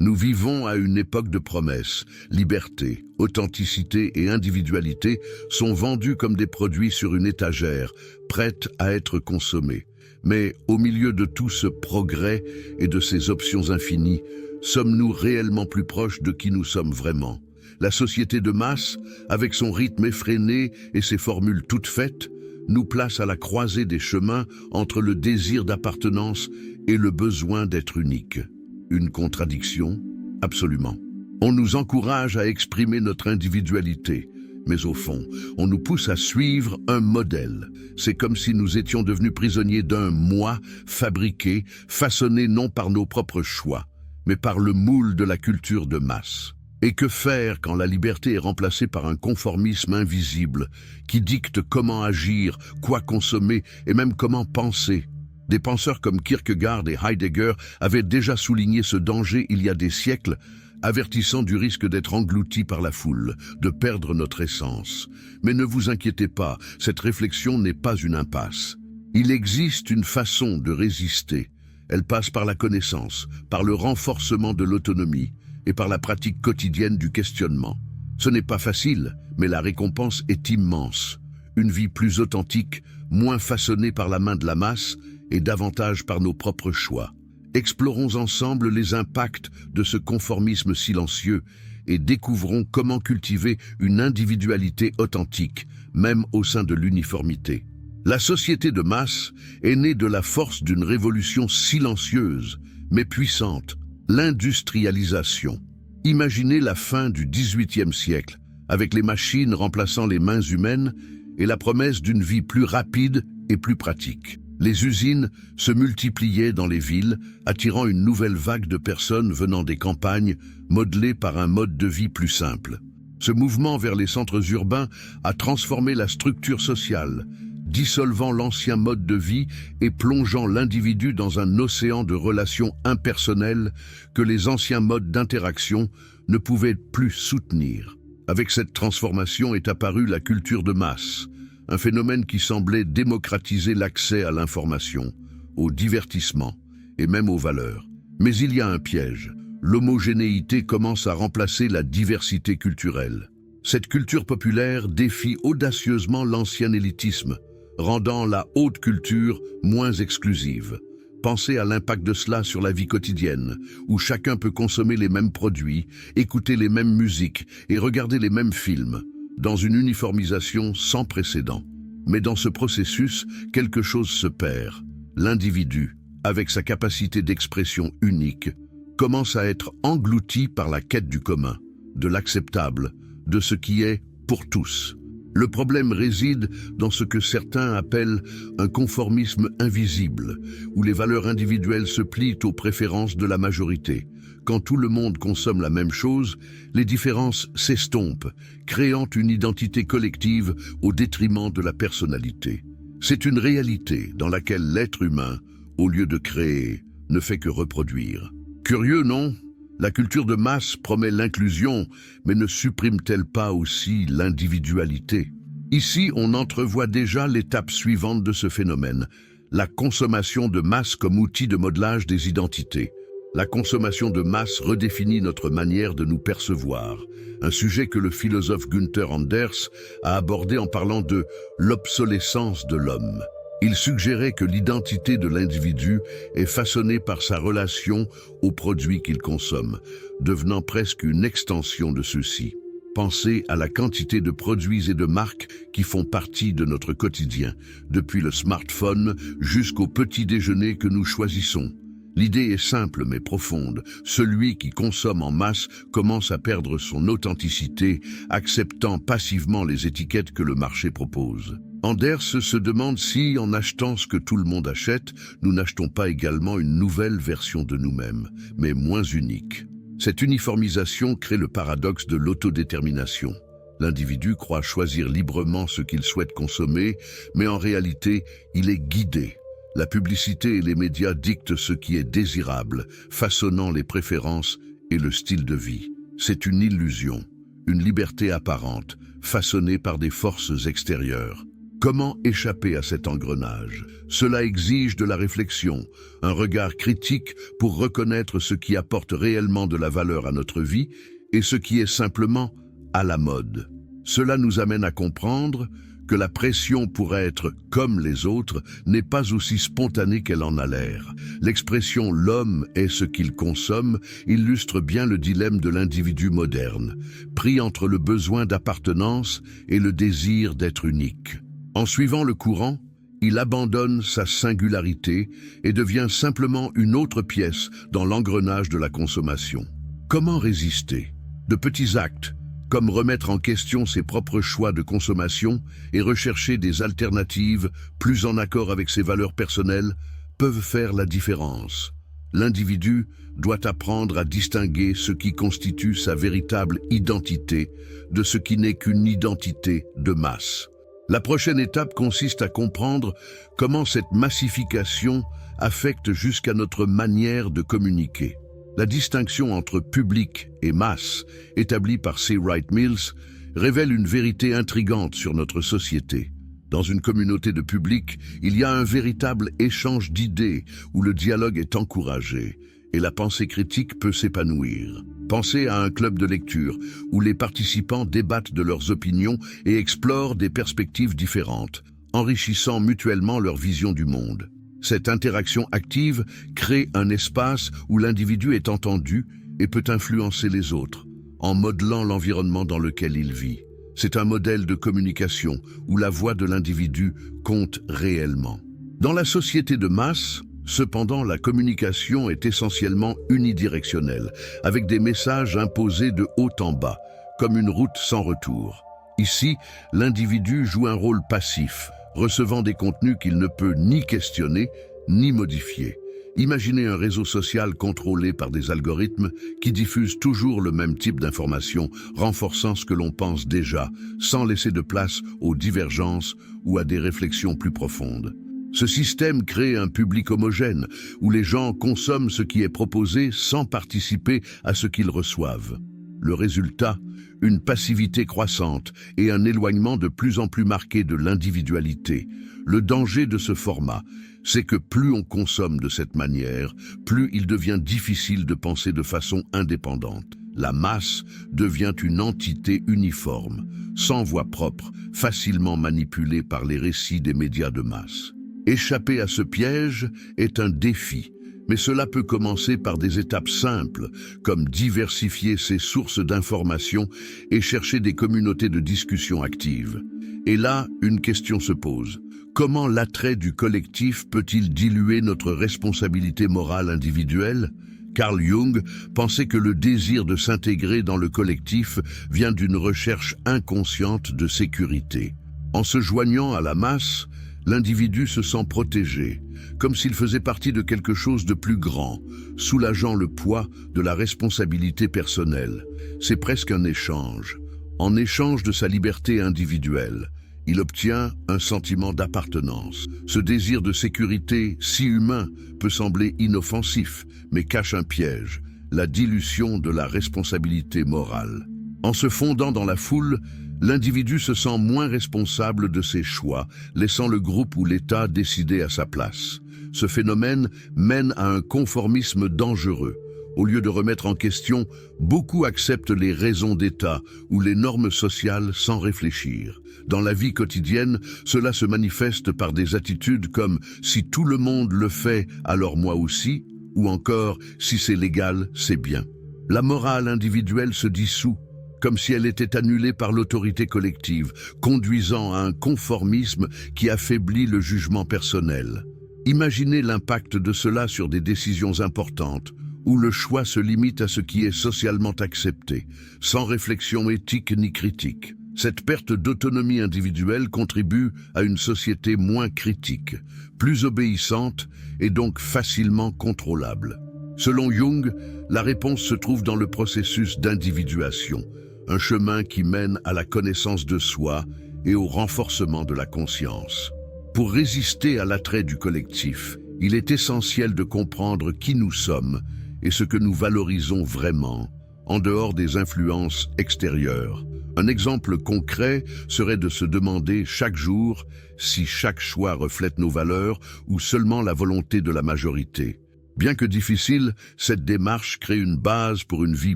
Nous vivons à une époque de promesses. Liberté, authenticité et individualité sont vendus comme des produits sur une étagère, prêtes à être consommés. Mais au milieu de tout ce progrès et de ces options infinies, sommes-nous réellement plus proches de qui nous sommes vraiment? La société de masse, avec son rythme effréné et ses formules toutes faites, nous place à la croisée des chemins entre le désir d'appartenance et le besoin d'être unique. Une contradiction? Absolument. On nous encourage à exprimer notre individualité, mais au fond, on nous pousse à suivre un modèle. C'est comme si nous étions devenus prisonniers d'un moi fabriqué, façonné non par nos propres choix, mais par le moule de la culture de masse. Et que faire quand la liberté est remplacée par un conformisme invisible qui dicte comment agir, quoi consommer et même comment penser? Des penseurs comme Kierkegaard et Heidegger avaient déjà souligné ce danger il y a des siècles, avertissant du risque d'être engloutis par la foule, de perdre notre essence. Mais ne vous inquiétez pas, cette réflexion n'est pas une impasse. Il existe une façon de résister. Elle passe par la connaissance, par le renforcement de l'autonomie et par la pratique quotidienne du questionnement. Ce n'est pas facile, mais la récompense est immense. Une vie plus authentique, moins façonnée par la main de la masse et davantage par nos propres choix. Explorons ensemble les impacts de ce conformisme silencieux et découvrons comment cultiver une individualité authentique, même au sein de l'uniformité. La société de masse est née de la force d'une révolution silencieuse, mais puissante, l'industrialisation. Imaginez la fin du XVIIIe siècle, avec les machines remplaçant les mains humaines et la promesse d'une vie plus rapide et plus pratique. Les usines se multipliaient dans les villes, attirant une nouvelle vague de personnes venant des campagnes, modelées par un mode de vie plus simple. Ce mouvement vers les centres urbains a transformé la structure sociale, dissolvant l'ancien mode de vie et plongeant l'individu dans un océan de relations impersonnelles que les anciens modes d'interaction ne pouvaient plus soutenir. Avec cette transformation est apparue la culture de masse, un phénomène qui semblait démocratiser l'accès à l'information, au divertissement et même aux valeurs. Mais il y a un piège. L'homogénéité commence à remplacer la diversité culturelle. Cette culture populaire défie audacieusement l'ancien élitisme, rendant la haute culture moins exclusive. Pensez à l'impact de cela sur la vie quotidienne, où chacun peut consommer les mêmes produits, écouter les mêmes musiques et regarder les mêmes films, dans une uniformisation sans précédent. Mais dans ce processus, quelque chose se perd. L'individu, avec sa capacité d'expression unique, commence à être englouti par la quête du commun, de l'acceptable, de ce qui est pour tous. Le problème réside dans ce que certains appellent un conformisme invisible, où les valeurs individuelles se plient aux préférences de la majorité. Quand tout le monde consomme la même chose, les différences s'estompent, créant une identité collective au détriment de la personnalité. C'est une réalité dans laquelle l'être humain, au lieu de créer, ne fait que reproduire. Curieux, non ? La culture de masse promet l'inclusion, mais ne supprime-t-elle pas aussi l'individualité? Ici, on entrevoit déjà l'étape suivante de ce phénomène, la consommation de masse comme outil de modelage des identités. La consommation de masse redéfinit notre manière de nous percevoir, un sujet que le philosophe Günther Anders a abordé en parlant de l'obsolescence de l'homme. Il suggérait que l'identité de l'individu est façonnée par sa relation aux produits qu'il consomme, devenant presque une extension de ceux-ci. Pensez à la quantité de produits et de marques qui font partie de notre quotidien, depuis le smartphone jusqu'au petit déjeuner que nous choisissons. L'idée est simple mais profonde. Celui qui consomme en masse commence à perdre son authenticité, acceptant passivement les étiquettes que le marché propose. Anders se demande si, en achetant ce que tout le monde achète, nous n'achetons pas également une nouvelle version de nous-mêmes, mais moins unique. Cette uniformisation crée le paradoxe de l'autodétermination. L'individu croit choisir librement ce qu'il souhaite consommer, mais en réalité, il est guidé. La publicité et les médias dictent ce qui est désirable, façonnant les préférences et le style de vie. C'est une illusion, une liberté apparente, façonnée par des forces extérieures. Comment échapper à cet engrenage? Cela exige de la réflexion, un regard critique pour reconnaître ce qui apporte réellement de la valeur à notre vie et ce qui est simplement à la mode. Cela nous amène à comprendre que la pression pour être comme les autres n'est pas aussi spontanée qu'elle en a l'air. L'expression « l'homme est ce qu'il consomme » illustre bien le dilemme de l'individu moderne, pris entre le besoin d'appartenance et le désir d'être unique. En suivant le courant, il abandonne sa singularité et devient simplement une autre pièce dans l'engrenage de la consommation. Comment résister? De petits actes, comme remettre en question ses propres choix de consommation et rechercher des alternatives plus en accord avec ses valeurs personnelles, peuvent faire la différence. L'individu doit apprendre à distinguer ce qui constitue sa véritable identité de ce qui n'est qu'une identité de masse. La prochaine étape consiste à comprendre comment cette massification affecte jusqu'à notre manière de communiquer. La distinction entre public et masse, établie par C. Wright Mills, révèle une vérité intrigante sur notre société. Dans une communauté de public, il y a un véritable échange d'idées où le dialogue est encouragé et la pensée critique peut s'épanouir. Pensez à un club de lecture où les participants débattent de leurs opinions et explorent des perspectives différentes, enrichissant mutuellement leur vision du monde. Cette interaction active crée un espace où l'individu est entendu et peut influencer les autres, en modelant l'environnement dans lequel il vit. C'est un modèle de communication où la voix de l'individu compte réellement. Dans la société de masse, cependant, la communication est essentiellement unidirectionnelle, avec des messages imposés de haut en bas, comme une route sans retour. Ici, l'individu joue un rôle passif, recevant des contenus qu'il ne peut ni questionner, ni modifier. Imaginez un réseau social contrôlé par des algorithmes qui diffusent toujours le même type d'informations, renforçant ce que l'on pense déjà, sans laisser de place aux divergences ou à des réflexions plus profondes. Ce système crée un public homogène, où les gens consomment ce qui est proposé sans participer à ce qu'ils reçoivent. Le résultat, une passivité croissante et un éloignement de plus en plus marqué de l'individualité. Le danger de ce format, c'est que plus on consomme de cette manière, plus il devient difficile de penser de façon indépendante. La masse devient une entité uniforme, sans voix propre, facilement manipulée par les récits des médias de masse. Échapper à ce piège est un défi, mais cela peut commencer par des étapes simples, comme diversifier ses sources d'informations et chercher des communautés de discussion actives. Et là, une question se pose. Comment l'attrait du collectif peut-il diluer notre responsabilité morale individuelle? Carl Jung pensait que le désir de s'intégrer dans le collectif vient d'une recherche inconsciente de sécurité. En se joignant à la masse, l'individu se sent protégé, comme s'il faisait partie de quelque chose de plus grand, soulageant le poids de la responsabilité personnelle. C'est presque un échange. En échange de sa liberté individuelle, il obtient un sentiment d'appartenance. Ce désir de sécurité si humain peut sembler inoffensif, mais cache un piège, la dilution de la responsabilité morale. En se fondant dans la foule, l'individu se sent moins responsable de ses choix, laissant le groupe ou l'État décider à sa place. Ce phénomène mène à un conformisme dangereux. Au lieu de remettre en question, beaucoup acceptent les raisons d'État ou les normes sociales sans réfléchir. Dans la vie quotidienne, cela se manifeste par des attitudes comme « si tout le monde le fait, alors moi aussi » ou encore « si c'est légal, c'est bien ». La morale individuelle se dissout, comme si elle était annulée par l'autorité collective, conduisant à un conformisme qui affaiblit le jugement personnel. Imaginez l'impact de cela sur des décisions importantes, où le choix se limite à ce qui est socialement accepté, sans réflexion éthique ni critique. Cette perte d'autonomie individuelle contribue à une société moins critique, plus obéissante et donc facilement contrôlable. Selon Jung, la réponse se trouve dans le processus d'individuation, un chemin qui mène à la connaissance de soi et au renforcement de la conscience. Pour résister à l'attrait du collectif, il est essentiel de comprendre qui nous sommes et ce que nous valorisons vraiment. en dehors des influences extérieures. Un exemple concret serait de se demander chaque jour si chaque choix reflète nos valeurs ou seulement la volonté de la majorité. Bien que difficile, cette démarche crée une base pour une vie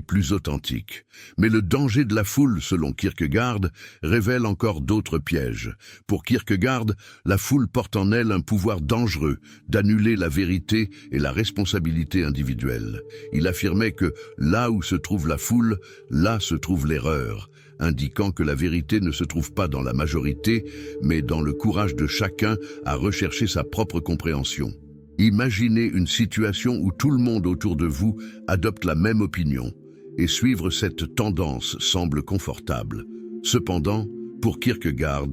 plus authentique. Mais le danger de la foule, selon Kierkegaard, révèle encore d'autres pièges. Pour Kierkegaard, la foule porte en elle un pouvoir dangereux d'annuler la vérité et la responsabilité individuelle. Il affirmait que là où se trouve la foule, là se trouve l'erreur, indiquant que la vérité ne se trouve pas dans la majorité, mais dans le courage de chacun à rechercher sa propre compréhension. Imaginez une situation où tout le monde autour de vous adopte la même opinion, et suivre cette tendance semble confortable. Cependant, pour Kierkegaard,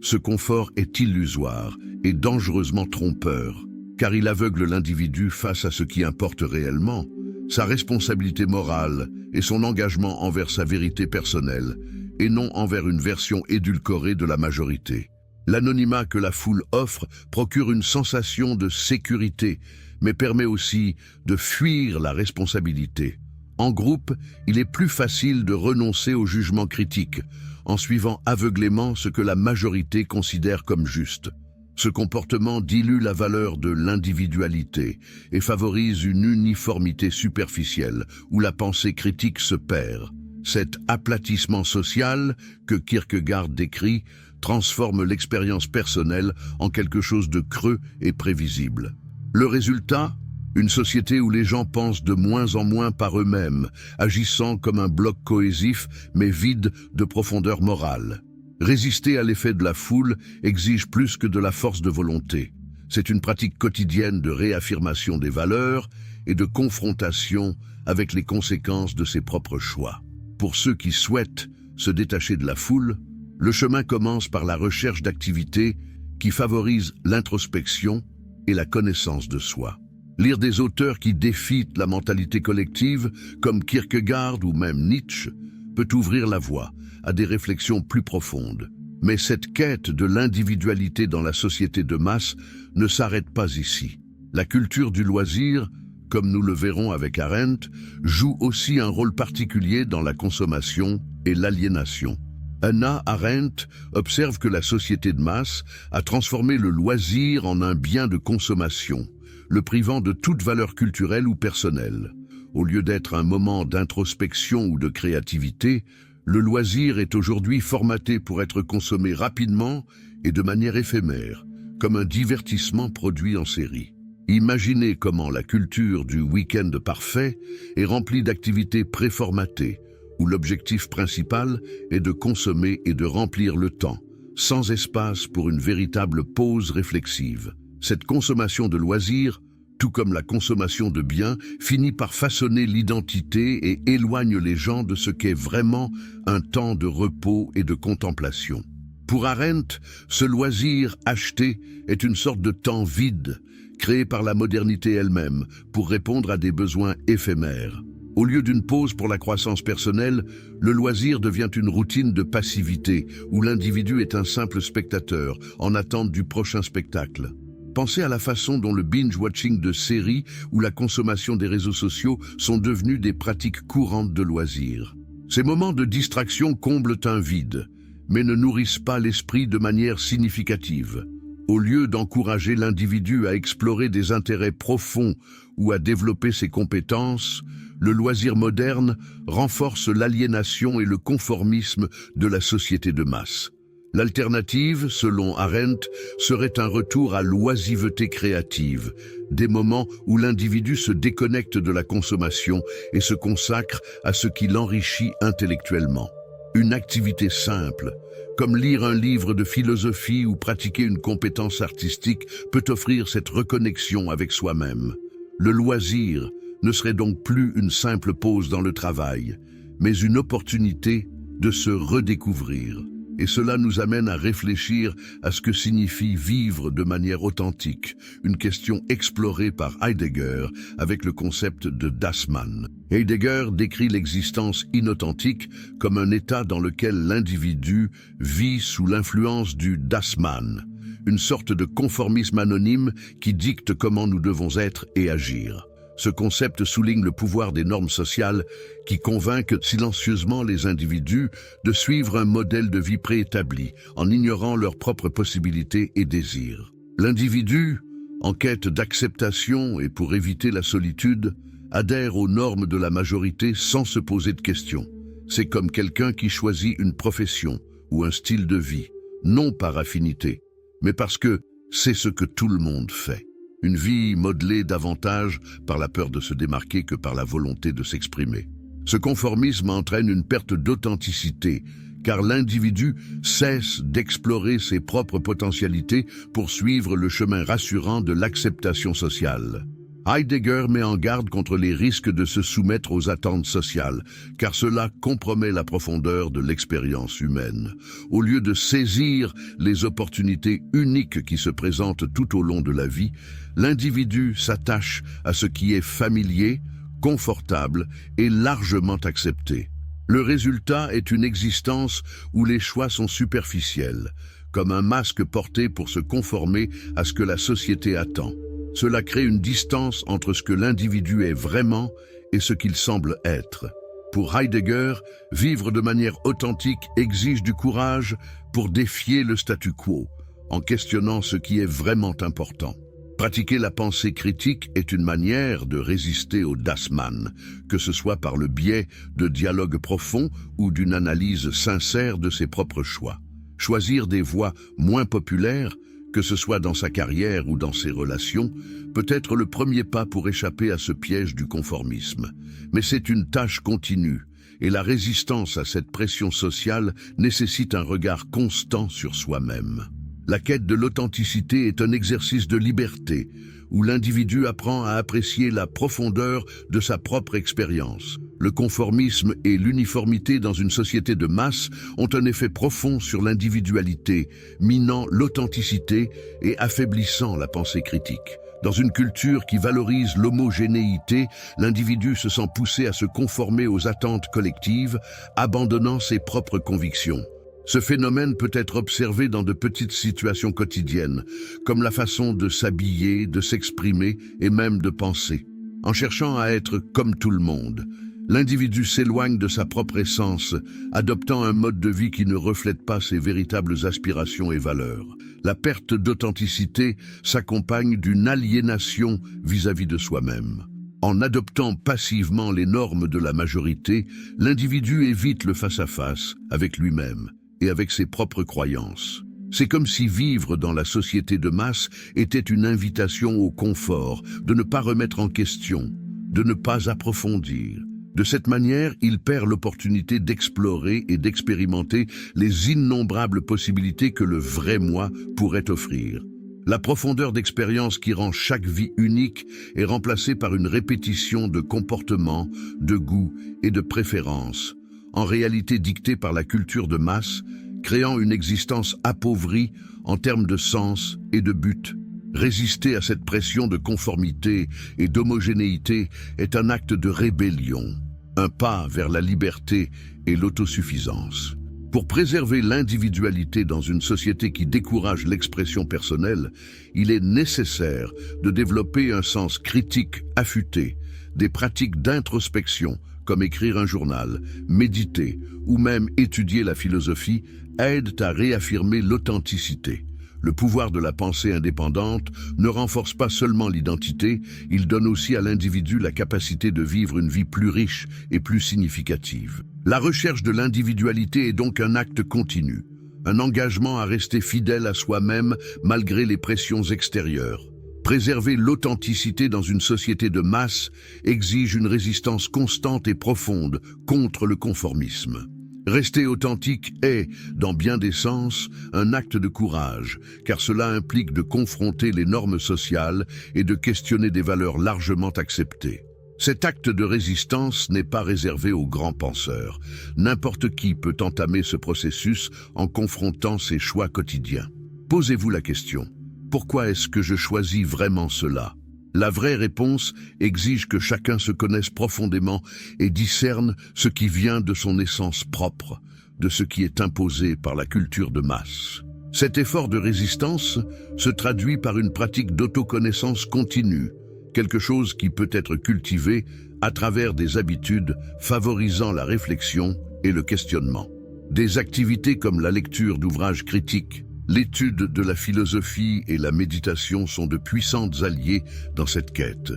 ce confort est illusoire et dangereusement trompeur, car il aveugle l'individu face à ce qui importe réellement, sa responsabilité morale et son engagement envers sa vérité personnelle, et non envers une version édulcorée de la majorité. L'anonymat que la foule offre procure une sensation de sécurité, mais permet aussi de fuir la responsabilité. En groupe, il est plus facile de renoncer au jugement critique, en suivant aveuglément ce que la majorité considère comme juste. Ce comportement dilue la valeur de l'individualité et favorise une uniformité superficielle où la pensée critique se perd. Cet aplatissement social, que Kierkegaard décrit, transforme l'expérience personnelle en quelque chose de creux et prévisible. Le résultat ? Une société où les gens pensent de moins en moins par eux-mêmes, agissant comme un bloc cohésif mais vide de profondeur morale. Résister à l'effet de la foule exige plus que de la force de volonté. C'est une pratique quotidienne de réaffirmation des valeurs et de confrontation avec les conséquences de ses propres choix. Pour ceux qui souhaitent se détacher de la foule, le chemin commence par la recherche d'activités qui favorisent l'introspection et la connaissance de soi. Lire des auteurs qui défient la mentalité collective, comme Kierkegaard ou même Nietzsche, peut ouvrir la voie à des réflexions plus profondes. Mais cette quête de l'individualité dans la société de masse ne s'arrête pas ici. La culture du loisir, comme nous le verrons avec Arendt, joue aussi un rôle particulier dans la consommation et l'aliénation. Hannah Arendt observe que la société de masse a transformé le loisir en un bien de consommation, le privant de toute valeur culturelle ou personnelle. Au lieu d'être un moment d'introspection ou de créativité, le loisir est aujourd'hui formaté pour être consommé rapidement et de manière éphémère, comme un divertissement produit en série. Imaginez comment la culture du week-end parfait est remplie d'activités préformatées, où l'objectif principal est de consommer et de remplir le temps, sans espace pour une véritable pause réflexive. Cette consommation de loisirs, tout comme la consommation de biens, finit par façonner l'identité et éloigne les gens de ce qu'est vraiment un temps de repos et de contemplation. Pour Arendt, ce loisir acheté est une sorte de temps vide, créé par la modernité elle-même, pour répondre à des besoins éphémères. Au lieu d'une pause pour la croissance personnelle, le loisir devient une routine de passivité, où l'individu est un simple spectateur, en attente du prochain spectacle. Pensez à la façon dont le binge-watching de séries ou la consommation des réseaux sociaux sont devenus des pratiques courantes de loisirs. Ces moments de distraction comblent un vide, mais ne nourrissent pas l'esprit de manière significative. Au lieu d'encourager l'individu à explorer des intérêts profonds ou à développer ses compétences, le loisir moderne renforce l'aliénation et le conformisme de la société de masse. L'alternative, selon Arendt, serait un retour à l'oisiveté créative, des moments où l'individu se déconnecte de la consommation et se consacre à ce qui l'enrichit intellectuellement. Une activité simple, comme lire un livre de philosophie ou pratiquer une compétence artistique, peut offrir cette reconnexion avec soi-même. Le loisir ne serait donc plus une simple pause dans le travail, mais une opportunité de se redécouvrir. Et cela nous amène à réfléchir à ce que signifie vivre de manière authentique, une question explorée par Heidegger avec le concept de Das Man. Heidegger décrit l'existence inauthentique comme un état dans lequel l'individu vit sous l'influence du Das Man, une sorte de conformisme anonyme qui dicte comment nous devons être et agir. Ce concept souligne le pouvoir des normes sociales qui convainquent silencieusement les individus de suivre un modèle de vie préétabli en ignorant leurs propres possibilités et désirs. L'individu, en quête d'acceptation et pour éviter la solitude, adhère aux normes de la majorité sans se poser de questions. C'est comme quelqu'un qui choisit une profession ou un style de vie, non par affinité, mais parce que c'est ce que tout le monde fait. Une vie modelée davantage par la peur de se démarquer que par la volonté de s'exprimer. Ce conformisme entraîne une perte d'authenticité, car l'individu cesse d'explorer ses propres potentialités pour suivre le chemin rassurant de l'acceptation sociale. Heidegger met en garde contre les risques de se soumettre aux attentes sociales, car cela compromet la profondeur de l'expérience humaine. Au lieu de saisir les opportunités uniques qui se présentent tout au long de la vie, l'individu s'attache à ce qui est familier, confortable et largement accepté. Le résultat est une existence où les choix sont superficiels, comme un masque porté pour se conformer à ce que la société attend. Cela crée une distance entre ce que l'individu est vraiment et ce qu'il semble être. Pour Heidegger, vivre de manière authentique exige du courage pour défier le statu quo, en questionnant ce qui est vraiment important. Pratiquer la pensée critique est une manière de résister au Das Man, que ce soit par le biais de dialogues profonds ou d'une analyse sincère de ses propres choix. Choisir des voies moins populaires, que ce soit dans sa carrière ou dans ses relations, peut être le premier pas pour échapper à ce piège du conformisme. Mais c'est une tâche continue, et la résistance à cette pression sociale nécessite un regard constant sur soi-même. La quête de l'authenticité est un exercice de liberté, où l'individu apprend à apprécier la profondeur de sa propre expérience. Le conformisme et l'uniformité dans une société de masse ont un effet profond sur l'individualité, minant l'authenticité et affaiblissant la pensée critique. Dans une culture qui valorise l'homogénéité, l'individu se sent poussé à se conformer aux attentes collectives, abandonnant ses propres convictions. Ce phénomène peut être observé dans de petites situations quotidiennes, comme la façon de s'habiller, de s'exprimer et même de penser. En cherchant à être comme tout le monde, l'individu s'éloigne de sa propre essence, adoptant un mode de vie qui ne reflète pas ses véritables aspirations et valeurs. La perte d'authenticité s'accompagne d'une aliénation vis-à-vis de soi-même. En adoptant passivement les normes de la majorité, l'individu évite le face-à-face avec lui-même et avec ses propres croyances. C'est comme si vivre dans la société de masse était une invitation au confort, de ne pas remettre en question, de ne pas approfondir. De cette manière, il perd l'opportunité d'explorer et d'expérimenter les innombrables possibilités que le vrai moi pourrait offrir. La profondeur d'expérience qui rend chaque vie unique est remplacée par une répétition de comportements, de goûts et de préférences, en réalité dictée par la culture de masse, créant une existence appauvrie en termes de sens et de but. Résister à cette pression de conformité et d'homogénéité est un acte de rébellion, un pas vers la liberté et l'autosuffisance. Pour préserver l'individualité dans une société qui décourage l'expression personnelle, il est nécessaire de développer un sens critique affûté, des pratiques d'introspection, comme écrire un journal, méditer ou même étudier la philosophie, aident à réaffirmer l'authenticité. Le pouvoir de la pensée indépendante ne renforce pas seulement l'identité, il donne aussi à l'individu la capacité de vivre une vie plus riche et plus significative. La recherche de l'individualité est donc un acte continu, un engagement à rester fidèle à soi-même malgré les pressions extérieures. Préserver l'authenticité dans une société de masse exige une résistance constante et profonde contre le conformisme. Rester authentique est, dans bien des sens, un acte de courage, car cela implique de confronter les normes sociales et de questionner des valeurs largement acceptées. Cet acte de résistance n'est pas réservé aux grands penseurs. N'importe qui peut entamer ce processus en confrontant ses choix quotidiens. Posez-vous la question. Pourquoi est-ce que je choisis vraiment cela? La vraie réponse exige que chacun se connaisse profondément et discerne ce qui vient de son essence propre, de ce qui est imposé par la culture de masse. Cet effort de résistance se traduit par une pratique d'autoconnaissance continue, quelque chose qui peut être cultivé à travers des habitudes favorisant la réflexion et le questionnement. Des activités comme la lecture d'ouvrages critiques, l'étude de la philosophie et la méditation sont de puissantes alliées dans cette quête.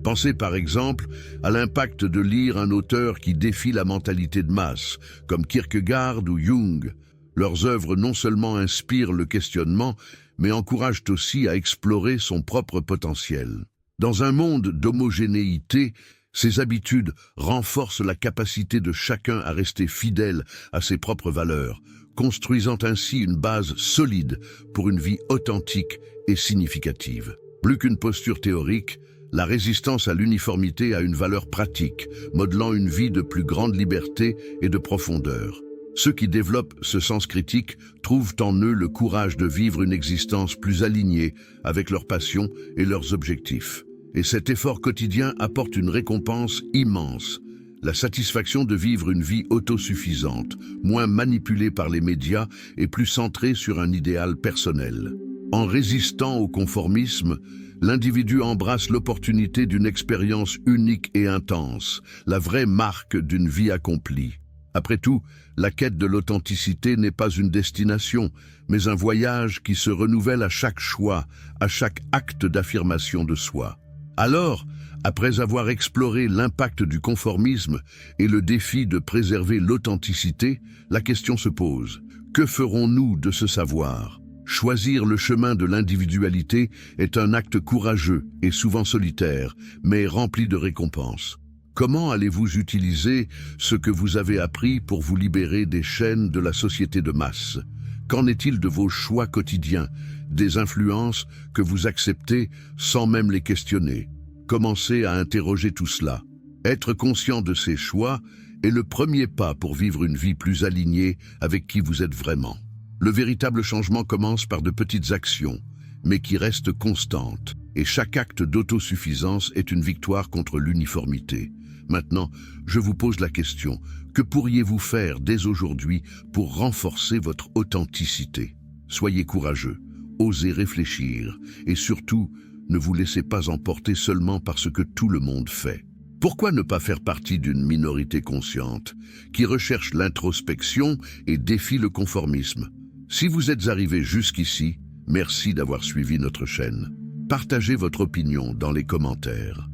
Pensez par exemple à l'impact de lire un auteur qui défie la mentalité de masse, comme Kierkegaard ou Jung. Leurs œuvres non seulement inspirent le questionnement, mais encouragent aussi à explorer son propre potentiel. Dans un monde d'homogénéité, ces habitudes renforcent la capacité de chacun à rester fidèle à ses propres valeurs, construisant ainsi une base solide pour une vie authentique et significative. Plus qu'une posture théorique, la résistance à l'uniformité a une valeur pratique, modelant une vie de plus grande liberté et de profondeur. Ceux qui développent ce sens critique trouvent en eux le courage de vivre une existence plus alignée avec leurs passions et leurs objectifs. Et cet effort quotidien apporte une récompense immense, la satisfaction de vivre une vie autosuffisante, moins manipulée par les médias et plus centrée sur un idéal personnel. En résistant au conformisme, l'individu embrasse l'opportunité d'une expérience unique et intense, la vraie marque d'une vie accomplie. Après tout, la quête de l'authenticité n'est pas une destination, mais un voyage qui se renouvelle à chaque choix, à chaque acte d'affirmation de soi. Alors, après avoir exploré l'impact du conformisme et le défi de préserver l'authenticité, la question se pose: que ferons-nous de ce savoir? Choisir le chemin de l'individualité est un acte courageux et souvent solitaire, mais rempli de récompenses. Comment allez-vous utiliser ce que vous avez appris pour vous libérer des chaînes de la société de masse? Qu'en est-il de vos choix quotidiens, des influences que vous acceptez sans même les questionner? Commencez à interroger tout cela. Être conscient de ces choix est le premier pas pour vivre une vie plus alignée avec qui vous êtes vraiment. Le véritable changement commence par de petites actions, mais qui restent constantes, et chaque acte d'autosuffisance est une victoire contre l'uniformité. Maintenant, je vous pose la question: que pourriez-vous faire dès aujourd'hui pour renforcer votre authenticité? Soyez courageux, osez réfléchir, et surtout, ne vous laissez pas emporter seulement par ce que tout le monde fait. Pourquoi ne pas faire partie d'une minorité consciente, qui recherche l'introspection et défie le conformisme? Si vous êtes arrivé jusqu'ici, merci d'avoir suivi notre chaîne. Partagez votre opinion dans les commentaires.